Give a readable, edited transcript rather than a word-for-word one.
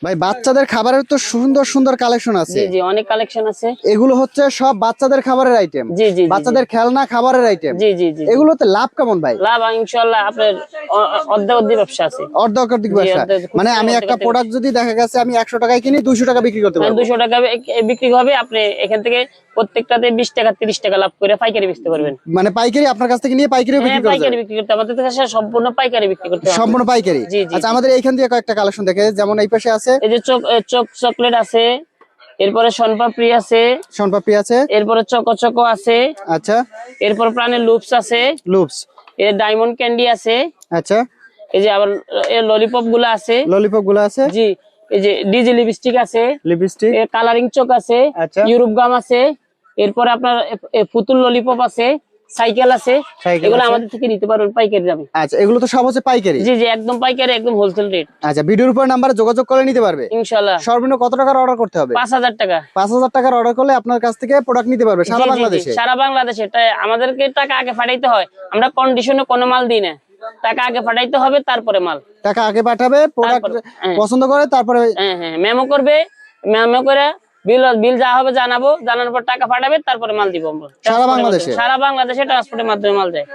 ভাই বাচ্চাদের খাবারের তো সুন্দর সুন্দর কালেকশন আছে। জি জি, অনেক কালেকশন আছে। এগুলো হচ্ছে সব বাচ্চাদের খাবারের আইটেম। জি জি, বাচ্চাদের খেলনা খাবারের আইটেম। জি জি জি, এগুলোতে লাভ কেমন ভাই? লাভ ইনশাআল্লাহ আপনার অর্ধেক অর্ধেক ব্যবসা আছে। অর্ধেক অর্ধেক জি, ব্যবসা। অর্ধেক, মানে আমি অর্ধেক একটা অর্ধেক প্রোডাক্ট যদি দেখা গেছে আমি 100 টাকায় কিনি 200 টাকা বিক্রি করতে পারবো। 200 টাকা বিক্রি হবে, আপনি এখান থেকে প্রত্যেকটাতে 20 টাকা 30 টাকা লাভ করে পাইকারি বেচতে পারবেন। মানে পাইকারি আপনার কাছ থেকে নিয়ে পাইকারিও বিক্রি হ্যাঁ, করা পাইকারি যাবে। বিক্রি করতে আমাদের কাছে সম্পূর্ণ পাইকারি বিক্রি করতে হবে। সম্পূর্ণ পাইকারি। জি জি আচ্ছা, জি। আমাদের এইখান থেকে কয়েকটা কালেকশন দেখে, যেমন এই পাশে আছে এই যে চকলেট আছে, এরপরে শনপাপড়ি আছে, শনপাপড়ি আছে, এরপরে চকো চকো আছে, আচ্ছা এরপর প্রাণের লুপস আছে, লুপস, এর ডায়মন্ড ক্যান্ডি আছে, আচ্ছা এই যে আবার এর ললিপপ গুলো আছে। ললিপপ গুলো আছে, জি, এই যে ডিজি লিপস্টিক আছে, লিপস্টিক, এর কালারিং চক আছে, আচ্ছা ইউরোপ গাম আছে, এরপরে আপনার পুতুল ললিপপ আছে, সাইকেল আছে। সাইকেল এগুলো আছে। আমাদের থেকে নিতে পারবেন পাইকারি দামে। আচ্ছা, এগুলো তো সব হচ্ছে পাইকারি। জি জি, একদম পাইকারি, একদম হোলসেল রেট। আচ্ছা, ভিডিওর উপর নাম্বারে যোগাযোগ করে নিতে পারবে ইনশাআল্লাহ। সর্বনিম্ন কত টাকার অর্ডার করতে হবে? 5000 টাকা। 5000 টাকার অর্ডার করলে আপনার কাছ থেকে প্রোডাক্ট নিতে পারবে জি সারা জি জি, বাংলাদেশে। সারা বাংলাদেশে। তাই আমাদেরকে টাকা আগে পাঠাইতে হয়, আমরা কন্ডিশনে কোনো মাল দিই না। টাকা আগে পাঠাইতে হবে, তারপরে মাল। টাকা আগে পাঠাবে, প্রোডাক্ট তারপরে হ্যাঁ পছন্দ করে তারপরে। হ্যাঁ হ্যাঁ, মেমো করবে, মেমো করে বিল বিল যা হবে জানাবো, জানানোর পর টাকা পাঠাবে, তারপরে মাল দিব আমরা। সারা বাংলাদেশে। সারা বাংলাদেশে ট্রান্সপোর্টের মাধ্যমে মাল যায়।